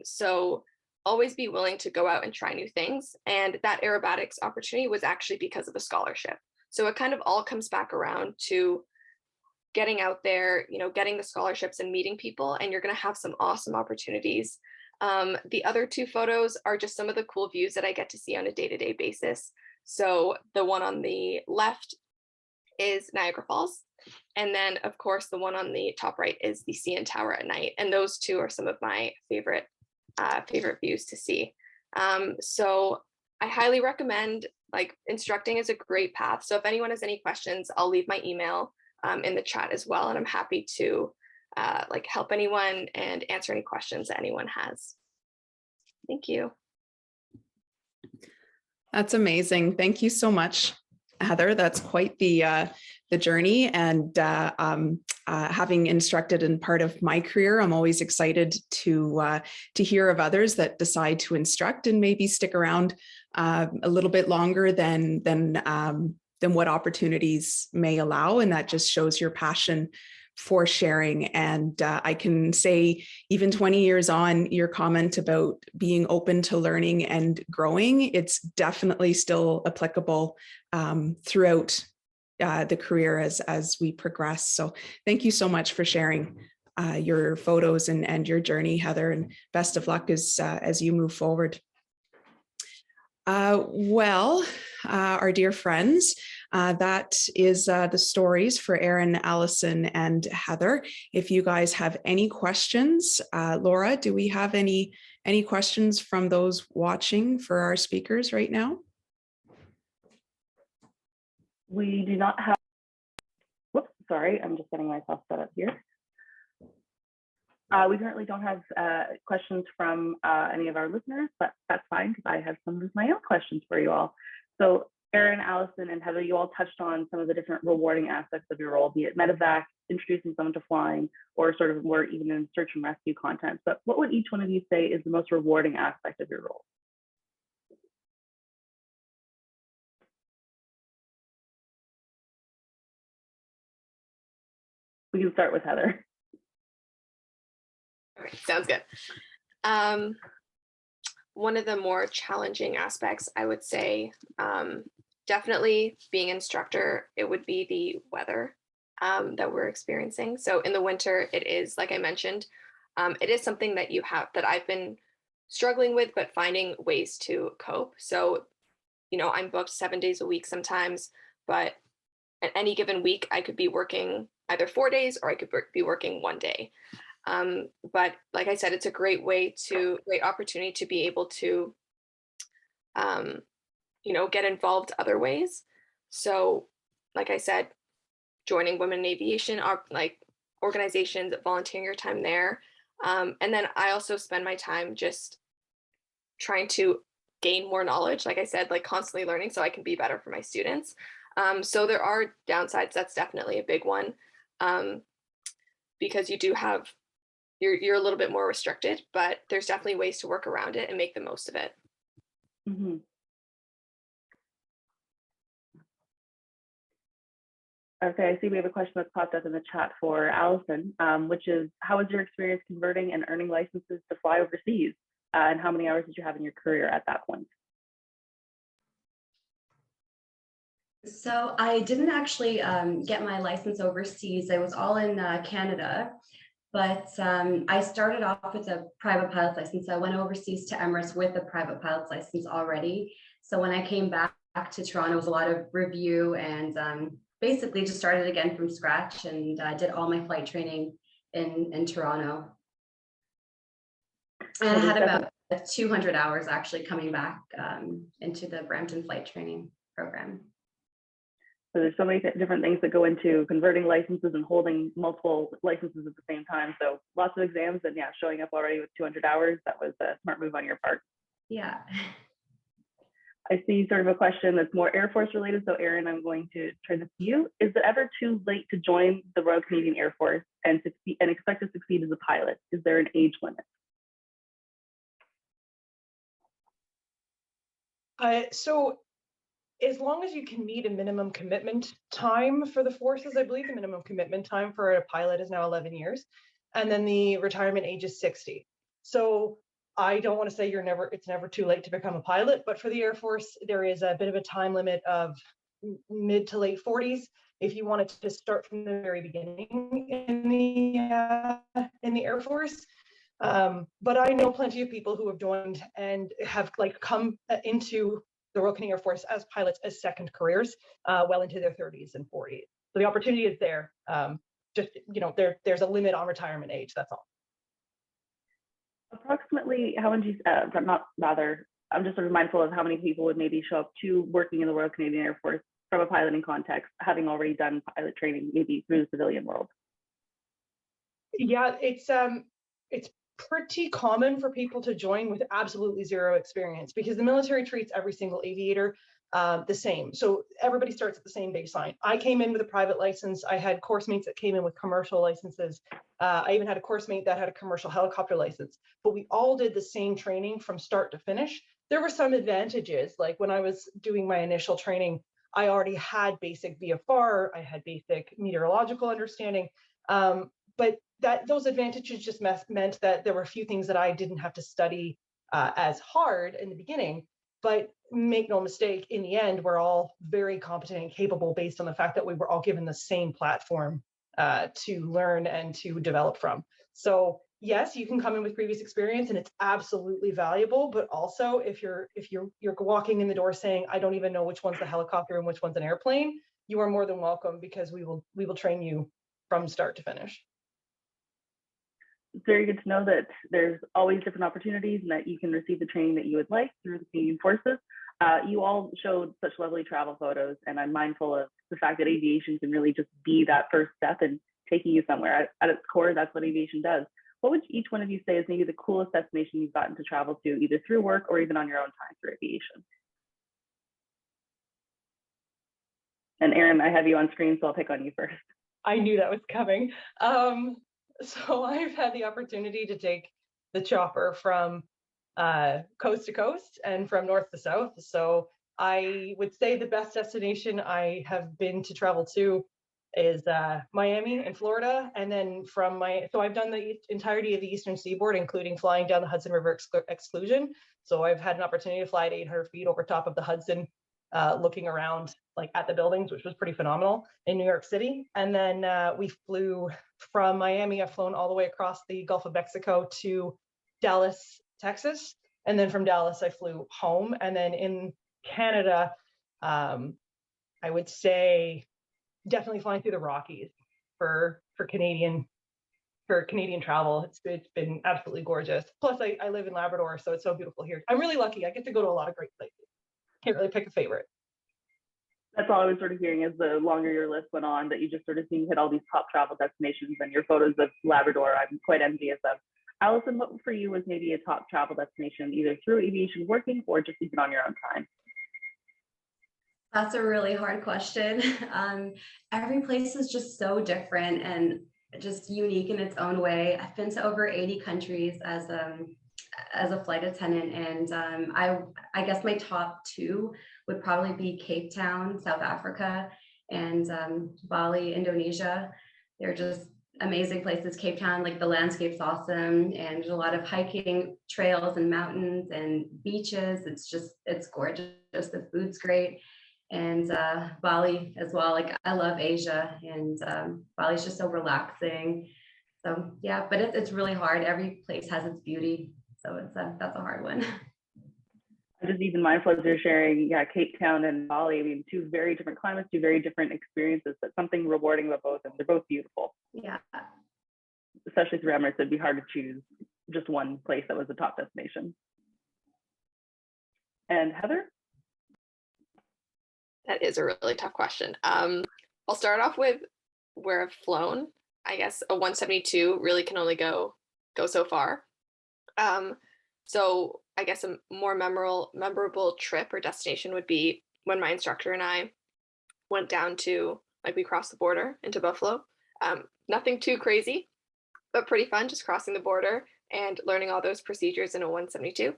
Speaker 4: So always be willing to go out and try new things. And that aerobatics opportunity was actually because of a scholarship. So it kind of all comes back around to getting out there, getting the scholarships and meeting people, and you're going to have some awesome opportunities. The other two photos are just some of the cool views that I get to see on a day-to-day basis. So the one on the left is Niagara Falls. And then, of course, the one on the top right is the CN Tower at night. And those two are some of my favorite views to see. So I highly recommend, instructing is a great path. So if anyone has any questions, I'll leave my email in the chat as well. And I'm happy to help anyone and answer any questions that anyone has. Thank you.
Speaker 1: That's amazing. Thank you so much, Heather. That's quite the journey. And having instructed in part of my career, I'm always excited to hear of others that decide to instruct and maybe stick around a little bit longer than what opportunities may allow. And that just shows your passion for sharing. And I can say, even 20 years on, your comment about being open to learning and growing, it's definitely still applicable throughout the career as we progress. So thank you so much for sharing your photos and your journey, Heather, and best of luck as you move forward. Our dear friends, that is the stories for Erin, Allison, and Heather. If you guys have any questions, Laura, do we have any questions from those watching for our speakers right now?
Speaker 5: We do not have, whoops, sorry, I'm just getting myself set up here. We currently don't have questions from any of our listeners, but that's fine because I have some of my own questions for you all. So Erin, Allison, and Heather, you all touched on some of the different rewarding aspects of your role, be it medevac, introducing someone to flying, or sort of more even in search and rescue content. But what would each one of you say is the most rewarding aspect of your role? We can start with Heather.
Speaker 4: Okay, sounds good. One of the more challenging aspects, I would say, definitely being an instructor, it would be the weather that we're experiencing. So in the winter, it is, like I mentioned, it is something that I've been struggling with, but finding ways to cope. So, I'm booked 7 days a week sometimes, but at any given week, I could be working either 4 days or I could be working 1 day. But like I said, it's a great opportunity to be able to, get involved other ways. So like I said, joining Women in Aviation, organizations, volunteering your time there. And then I also spend my time just trying to gain more knowledge, like I said, constantly learning so I can be better for my students. So there are downsides. That's definitely a big one, because you do have, you're a little bit more restricted, but there's definitely ways to work around it and make the most of it.
Speaker 5: Mm-hmm. Okay, I see we have a question that's popped up in the chat for Allison, which is, how was your experience converting and earning licenses to fly overseas? And how many hours did you have in your career at that point?
Speaker 3: So I didn't actually get my license overseas. I was all in Canada, but I started off with a private pilot's license. I went overseas to Emirates with a private pilot's license already. So when I came back to Toronto, it was a lot of review and basically just started again from scratch and did all my flight training in Toronto. And I had about 200 hours actually coming back into the Brampton flight training program.
Speaker 5: So there's so many different things that go into converting licenses and holding multiple licenses at the same time. So lots of exams and yeah, showing up already with 200 hours, that was a smart move on your part.
Speaker 3: Yeah.
Speaker 5: I see sort of a question that's more Air Force related. So Erin, I'm going to turn this to you. Is it ever too late to join the Royal Canadian Air Force and expect to succeed as a pilot? Is there an age limit?
Speaker 2: So as long as you can meet a minimum commitment time for the forces, I believe the minimum commitment time for a pilot is now 11 years. And then the retirement age is 60. So I don't want to say it's never too late to become a pilot, but for the Air Force, there is a bit of a time limit of mid to late 40s if you wanted to start from the very beginning in the Air Force. But I know plenty of people who have joined and have come into the Royal Canadian Air Force as pilots as second careers, well into their 30s and 40s. So the opportunity is there. Just, there's a limit on retirement age, that's all.
Speaker 5: Approximately how many, I'm just sort of mindful of how many people would maybe show up to working in the Royal Canadian Air Force from a piloting context, having already done pilot training, maybe through the civilian world.
Speaker 2: Yeah, it's pretty common for people to join with absolutely zero experience because the military treats every single aviator the same. So everybody starts at the same baseline. I came in with a private license. I had course mates that came in with commercial licenses. I even had a course mate that had a commercial helicopter license, but we all did the same training from start to finish. There were some advantages, like when I was doing my initial training, I already had basic VFR, I had basic meteorological understanding, but those advantages just meant that there were a few things that I didn't have to study as hard in the beginning. But make no mistake, in the end, we're all very competent and capable based on the fact that we were all given the same platform to learn and to develop from. So yes, you can come in with previous experience and it's absolutely valuable, but also if you're walking in the door saying, I don't even know which one's the helicopter and which one's an airplane, you are more than welcome because we will train you from start to finish.
Speaker 5: It's very good to know that there's always different opportunities and that you can receive the training that you would like through the Canadian Forces. You all showed such lovely travel photos, and I'm mindful of the fact that aviation can really just be that first step in taking you somewhere. At its core, that's what aviation does. What would each one of you say is maybe the coolest destination you've gotten to travel to, either through work or even on your own time through aviation? And Erin, I have you on screen, so I'll pick on you first.
Speaker 2: I knew that was coming. So I've had the opportunity to take the chopper from coast to coast and from north to south. So I would say the best destination I have been to travel to is Miami in Florida. And then so I've done the entirety of the Eastern Seaboard, including flying down the Hudson River exclusion. So I've had an opportunity to fly at 800 feet over top of the Hudson, looking around at the buildings, which was pretty phenomenal in New York City. And then we flew from Miami. I've flown all the way across the Gulf of Mexico to Dallas, Texas. And then from Dallas, I flew home. And then in Canada, I would say definitely flying through the Rockies for Canadian travel. It's been absolutely gorgeous. Plus I live in Labrador, so it's so beautiful here. I'm really lucky. I get to go to a lot of great places. Can't really pick a favorite.
Speaker 5: That's all I was sort of hearing as the longer your list went on, that you just sort of seemed to hit all these top travel destinations, and your photos of Labrador, I'm quite envious of. Allison, what for you was maybe a top travel destination, either through aviation working or just even on your own time?
Speaker 3: That's a really hard question. Every place is just so different and just unique in its own way. I've been to over 80 countries as a flight attendant, and I guess my top two would probably be Cape Town, South Africa, and Bali, Indonesia. They're just amazing places. Cape Town, like the landscape's awesome, and there's a lot of hiking trails and mountains and beaches. It's gorgeous. The food's great. And Bali as well. Like I love Asia, and Bali's just so relaxing. So yeah, but it's really hard. Every place has its beauty. So that's a hard one.
Speaker 5: I'm just even mindful as you're sharing, yeah, Cape Town and Bali. I mean, two very different climates, two very different experiences, but something rewarding about both, and they're both beautiful.
Speaker 3: Yeah.
Speaker 5: Especially through Emirates, it'd be hard to choose just one place that was a top destination. And Heather?
Speaker 4: That is a really tough question. I'll start off with where I've flown. I guess a 172 really can only go so far. So I guess a more memorable trip or destination would be when my instructor and I went down to, like, we crossed the border into Buffalo. Nothing too crazy, but pretty fun, just crossing the border and learning all those procedures in a 172.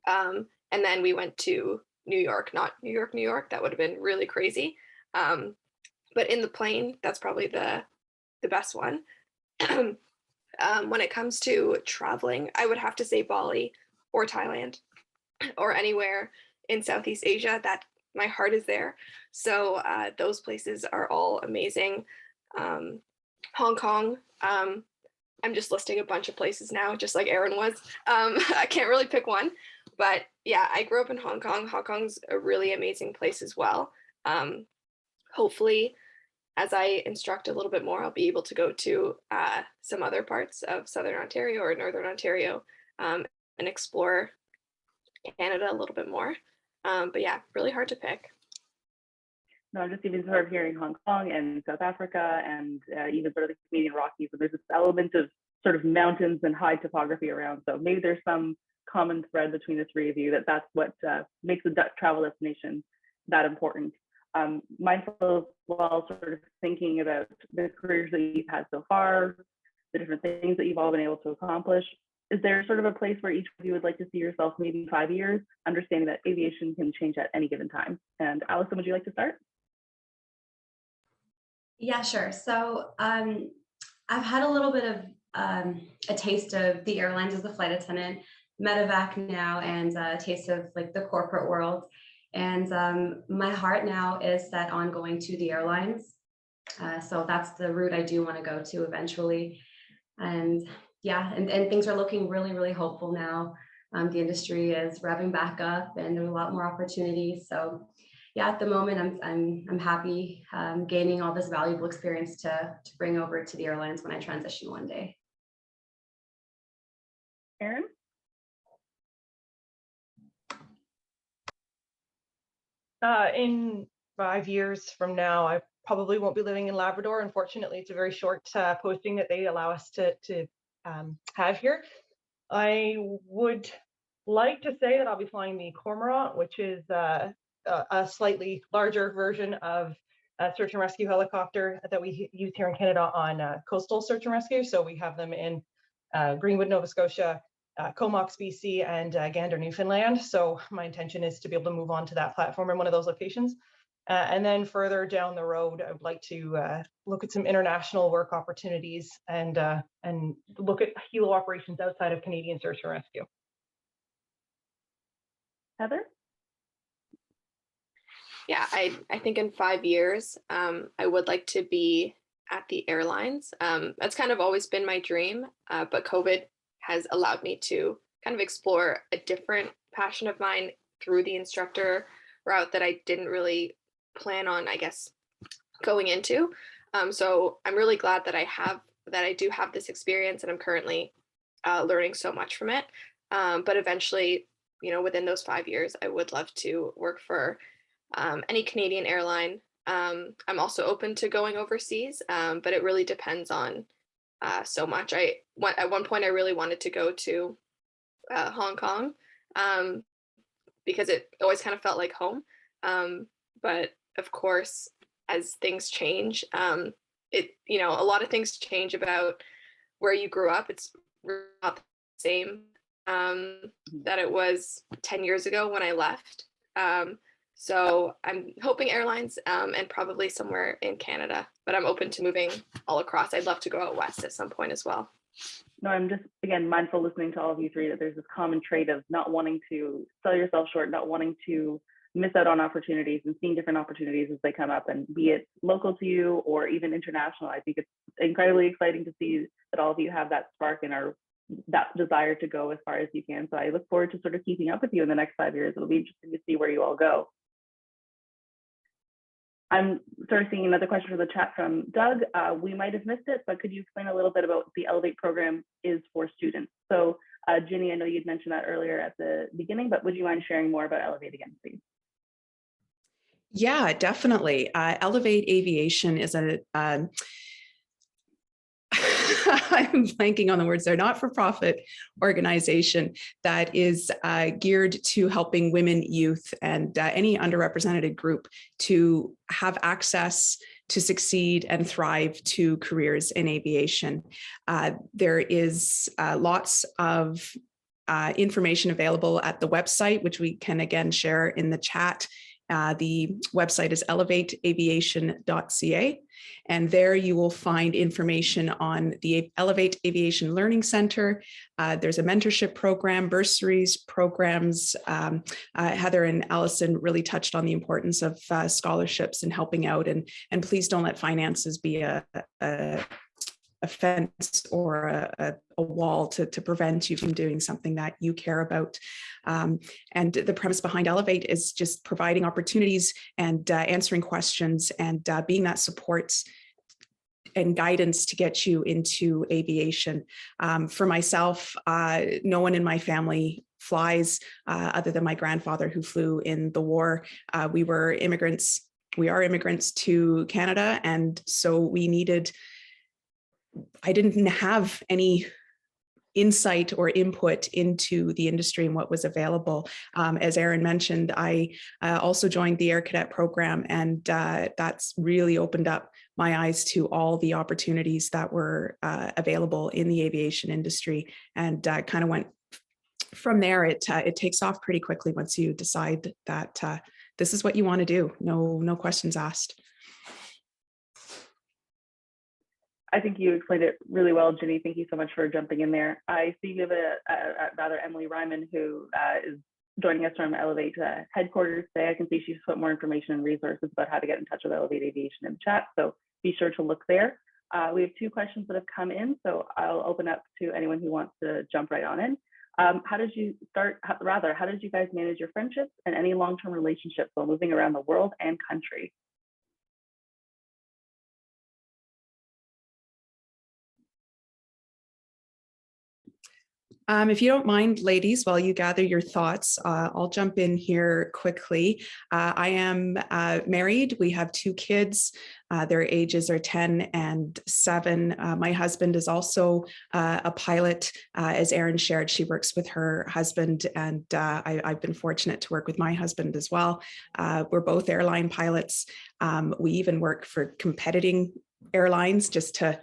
Speaker 4: And then we went to New York, not New York. That would have been really crazy. But in the plane, that's probably the best one. When it comes to traveling, I would have to say Bali or Thailand or anywhere in Southeast Asia. That my heart is there. So those places are all amazing. Hong Kong. I'm just listing a bunch of places now, just like Erin was. I can't really pick one, but yeah, I grew up in Hong Kong. Hong Kong's a really amazing place as well. Hopefully, as I instruct a little bit more, I'll be able to go to some other parts of Southern Ontario or Northern Ontario and explore Canada a little bit more. But yeah, really hard to pick.
Speaker 5: No, I'm just even sort of hearing Hong Kong and South Africa and even sort of the Canadian Rockies. And there's this element of sort of mountains and high topography around. So maybe there's some common thread between the three of you that's what makes a travel destination that important. Mindful while sort of thinking about the careers that you've had so far, the different things that you've all been able to accomplish. Is there sort of a place where each of you would like to see yourself maybe 5 years, understanding that aviation can change at any given time? And Allison, would you like to start?
Speaker 3: Yeah, sure. So I've had a little bit of a taste of the airlines as a flight attendant, Medevac now, and a taste of like the corporate world. And my heart now is set on going to the airlines. So that's the route I do want to go to eventually. And yeah, and things are looking really, really hopeful now. The industry is revving back up and there's a lot more opportunities. So yeah, at the moment, I'm happy gaining all this valuable experience to bring over to the airlines when I transition one day.
Speaker 5: Erin?
Speaker 2: In 5 years from now, I probably won't be living in Labrador. Unfortunately, it's a very short posting that they allow us to have here. I would like to say that I'll be flying the Commercia, which is a slightly larger version of a search and rescue helicopter that we use here in Canada on coastal search and rescue. So we have them in Greenwood, Nova Scotia, Comox, BC, and Gander, Newfoundland. So my intention is to be able to move on to that platform in one of those locations. And then further down the road, I would like to look at some international work opportunities and look at helo operations outside of Canadian search and rescue.
Speaker 5: Heather?
Speaker 4: Yeah, I think in 5 years, I would like to be at the airlines. That's kind of always been my dream, but COVID has allowed me to kind of explore a different passion of mine through the instructor route that I didn't really plan on, I guess, going into. So I'm really glad that I do have this experience and I'm currently learning so much from it. But eventually, within those 5 years, I would love to work for any Canadian airline. I'm also open to going overseas, but it really depends on so much. At one point I really wanted to go to Hong Kong because it always kind of felt like home. But of course, as things change, a lot of things change about where you grew up. It's not the same that it was 10 years ago when I left. So I'm hoping airlines and probably somewhere in Canada, but I'm open to moving all across. I'd love to go out west at some point as well.
Speaker 5: No, I'm just, again, mindful listening to all of you three that there's this common trait of not wanting to sell yourself short, not wanting to miss out on opportunities and seeing different opportunities as they come up, and be it local to you or even international. I think it's incredibly exciting to see that all of you have that spark and are that desire to go as far as you can. So I look forward to sort of keeping up with you in the next 5 years. It'll be interesting to see where you all go. I'm sort of seeing another question from the chat from Doug. We might have missed it, but could you explain a little bit about what the Elevate program is for students? So Ginny, I know you'd mentioned that earlier at the beginning, but would you mind sharing more about Elevate again, please?
Speaker 1: Yeah, definitely. Elevate Aviation is a I'm blanking on the words. They're not-for-profit organization that is geared to helping women, youth, and any underrepresented group to have access to succeed and thrive to careers in aviation. There is lots of information available at the website, which we can again share in the chat. The website is elevateaviation.ca. And there you will find information on the Elevate Aviation Learning Center. There's a mentorship program, bursaries, programs. Heather and Allison really touched on the importance of scholarships and helping out. And please don't let finances be a fence or a wall to prevent you from doing something that you care about. And the premise behind Elevate is just providing opportunities and answering questions and being that support and guidance to get you into aviation. For myself, no one in my family flies other than my grandfather who flew in the war. We are immigrants to Canada. And so I didn't have any insight or input into the industry and what was available. As Erin mentioned, I also joined the Air Cadet program, and that's really opened up my eyes to all the opportunities that were available in the aviation industry, and kind of went from there. It takes off pretty quickly once you decide that this is what you want to do. No questions asked.
Speaker 5: I think you explained it really well, Ginny. Thank you so much for jumping in there. I see we have rather Emily Ryman, who is joining us from Elevate headquarters today. I can see she's put more information and resources about how to get in touch with Elevate Aviation in the chat, so be sure to look there. We have 2 questions that have come in, so I'll open up to anyone who wants to jump right on in. How did you guys manage your friendships and any long-term relationships while moving around the world and country?
Speaker 1: If you don't mind, ladies, while you gather your thoughts, I'll jump in here quickly. I am married. We have 2 kids. Their ages are 10 and 7. My husband is also a pilot. As Erin shared, she works with her husband, and I've been fortunate to work with my husband as well. We're both airline pilots. We even work for competing airlines just to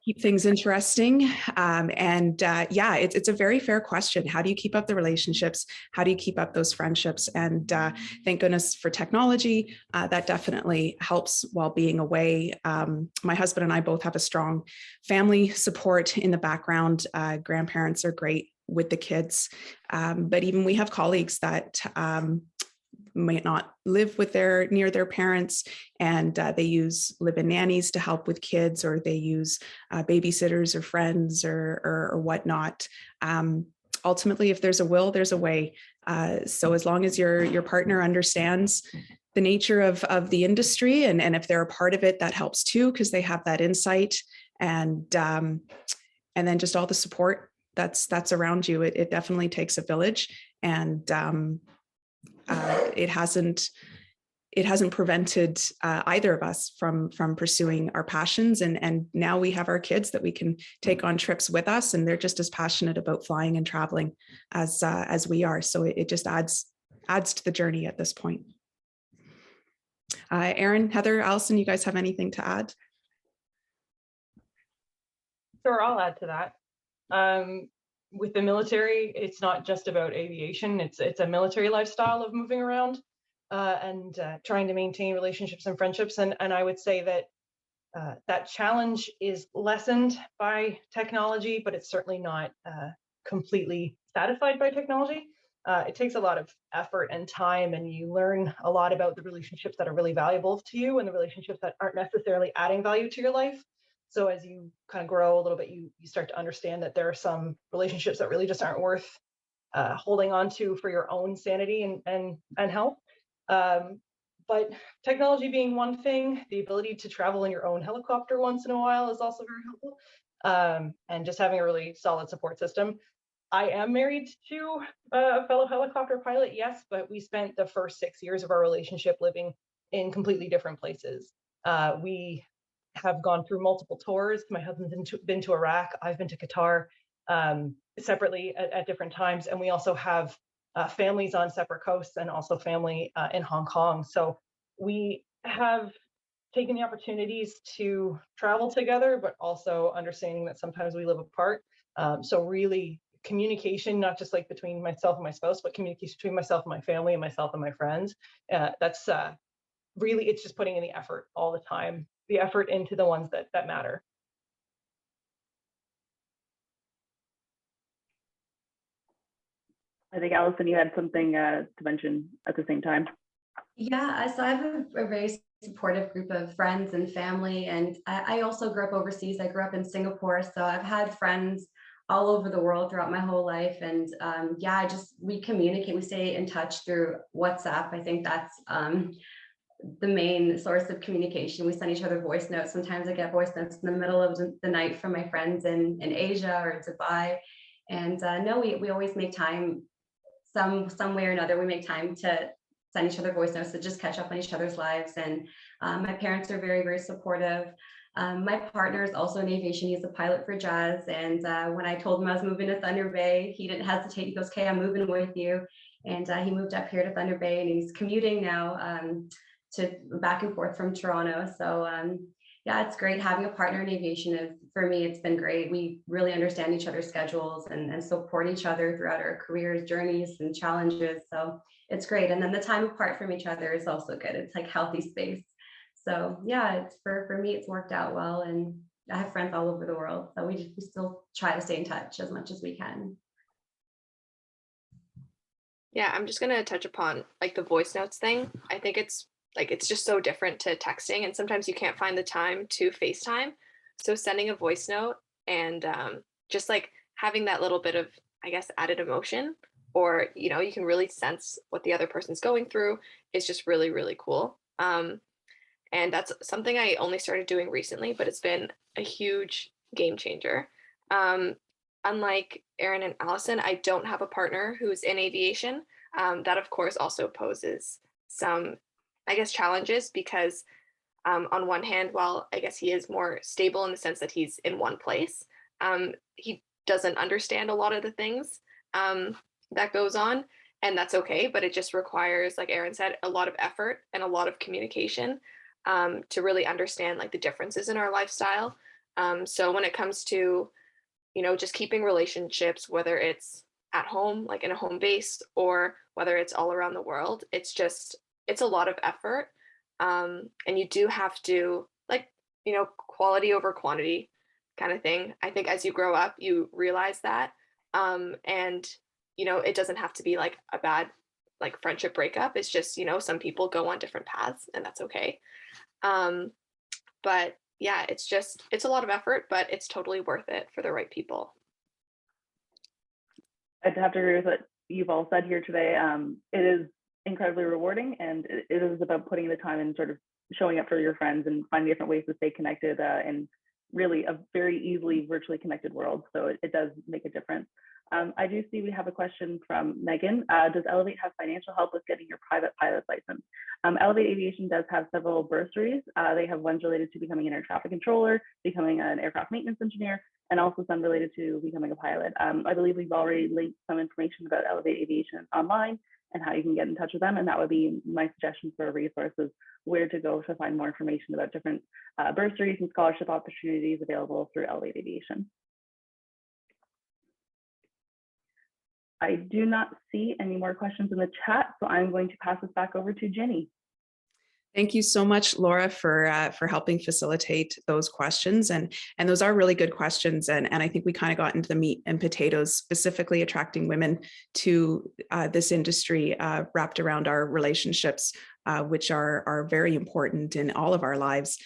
Speaker 1: keep things interesting. Yeah, it's a very fair question. How do you keep up the relationships? How do you keep up those friendships? And thank goodness for technology. That definitely helps while being away. My husband and I both have a strong family support in the background. Grandparents are great with the kids. But even we have colleagues that might not live with near their parents, and they use live-in nannies to help with kids, or they use babysitters or friends or whatnot. Ultimately, if there's a will, there's a way. So as long as your partner understands the nature of the industry, and if they're a part of it, that helps too, because they have that insight, and then just all the support that's around you. It definitely takes a village, and it hasn't prevented either of us from pursuing our passions, and now we have our kids that we can take on trips with us, and they're just as passionate about flying and traveling as we are. So it just adds to the journey at this point. Erin, Heather, Allison, you guys have anything to add?
Speaker 2: Sure, I'll add to that. With the military, it's not just about aviation. It's a military lifestyle of moving around. and trying to maintain relationships and friendships. And I would say that that challenge is lessened by technology, but it's certainly not completely satisfied by technology. It takes a lot of effort and time, and you learn a lot about the relationships that are really valuable to you and the relationships that aren't necessarily adding value to your life. So as you kind of grow a little bit, you start to understand that there are some relationships that really just aren't worth holding on to for your own sanity and health. But technology being one thing, the ability to travel in your own helicopter once in a while is also very helpful. And just having a really solid support system. I am married to a fellow helicopter pilot, yes, but we spent the first 6 years of our relationship living in completely different places. We have gone through multiple tours. My husband's been to Iraq. I've been to Qatar separately at different times. And we also have families on separate coasts and also family in Hong Kong. So we have taken the opportunities to travel together, but also understanding that sometimes we live apart. So really communication, not just like between myself and my spouse, but communication between myself and my family and myself and my friends. That's really, it's just putting in the effort all the time, the effort into the ones that matter.
Speaker 5: I think, Allison, you had something to mention at the same time.
Speaker 3: Yeah, so I have a very supportive group of friends and family, and I also grew up overseas. I grew up in Singapore, so I've had friends all over the world throughout my whole life. And yeah, we communicate, we stay in touch through WhatsApp. I think that's the main source of communication. We send each other voice notes. Sometimes I get voice notes in the middle of the night from my friends in Asia or Dubai. And no, we always make time, some way or another, we make time to send each other voice notes to just catch up on each other's lives. And my parents are very, very supportive. My partner is also in aviation. He's a pilot for Jazz. And when I told him I was moving to Thunder Bay, he didn't hesitate. He goes, "Okay, I'm moving with you." And he moved up here to Thunder Bay, and he's commuting now to back and forth from Toronto. So yeah, it's great having a partner in aviation. For me, it's been great. We really understand each other's schedules and support each other throughout our careers, journeys, and challenges. So it's great. And then the time apart from each other is also good. It's like healthy space. So yeah, it's for me, it's worked out well. And I have friends all over the world. So we still try to stay in touch as much as we can.
Speaker 4: Yeah, I'm just gonna touch upon like the voice notes thing. I think it's just so different to texting, and sometimes you can't find the time to FaceTime. So sending a voice note and just like having that little bit of, I guess, added emotion, or you can really sense what the other person's going through, is just really, really cool. And that's something I only started doing recently, but it's been a huge game changer. Unlike Erin and Allison, I don't have a partner who's in aviation. That, of course, also poses some, I guess, challenges because on one hand, while I guess he is more stable in the sense that he's in one place, he doesn't understand a lot of the things that goes on, and that's okay. But it just requires, like Erin said, a lot of effort and a lot of communication to really understand like the differences in our lifestyle. So when it comes to just keeping relationships, whether it's at home, like in a home base, or whether it's all around the world, it's a lot of effort. And you do have to, like, quality over quantity kind of thing. I think as you grow up, you realize that. And, it doesn't have to be like a bad, like, friendship breakup. It's just, some people go on different paths, and that's okay. But yeah, it's a lot of effort, but it's totally worth it for the right people.
Speaker 5: I'd have to agree with what you've all said here today. It is incredibly rewarding, and it is about putting the time and sort of showing up for your friends and finding different ways to stay connected in really a very easily virtually connected world. So it does make a difference. I do see we have a question from Megan. Does Elevate have financial help with getting your private pilot license? Elevate Aviation does have several bursaries. They have ones related to becoming an air traffic controller, becoming an aircraft maintenance engineer, and also some related to becoming a pilot. I believe we've already linked some information about Elevate Aviation online and how you can get in touch with them. And that would be my suggestion for resources, where to go to find more information about different bursaries and scholarship opportunities available through Elevate Aviation. I do not see any more questions in the chat, so I'm going to pass this back over to Jenny.
Speaker 1: Thank you so much, Laura, for helping facilitate those questions. And those are really good questions. And I think we kind of got into the meat and potatoes, specifically attracting women to this industry wrapped around our relationships, which are very important in all of our lives.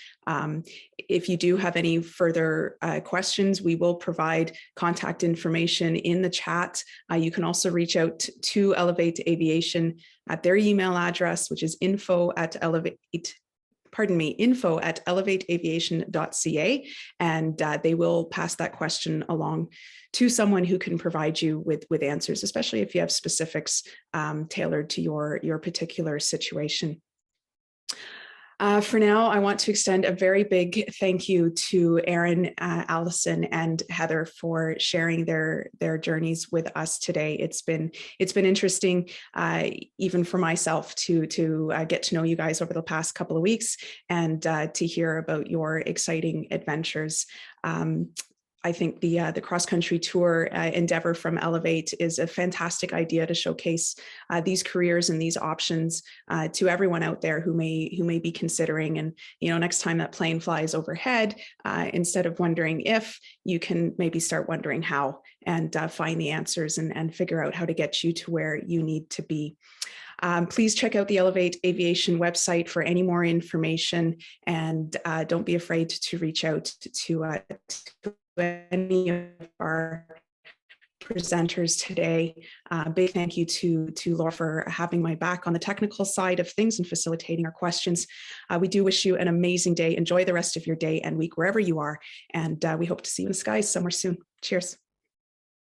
Speaker 1: If you do have any further questions, we will provide contact information in the chat. You can also reach out to Elevate Aviation at their email address, which is info@elevateaviation.ca, and they will pass that question along to someone who can provide you with answers, especially if you have specifics tailored to your particular situation. For now, I want to extend a very big thank you to Erin, Allison, and Heather for sharing their journeys with us today. It's been interesting, even for myself, to get to know you guys over the past couple of weeks and to hear about your exciting adventures. I think the cross-country tour endeavor from Elevate is a fantastic idea to showcase these careers and these options to everyone out there who may be considering. And next time that plane flies overhead, instead of wondering if, you can maybe start wondering how, and find the answers and figure out how to get you to where you need to be. Please check out the Elevate Aviation website for any more information, and don't be afraid to reach out to any of our presenters today. Big thank you to Laura for having my back on the technical side of things and facilitating our questions. We do wish you an amazing day. Enjoy the rest of your day and week wherever you are, and we hope to see you in the skies somewhere soon. Cheers.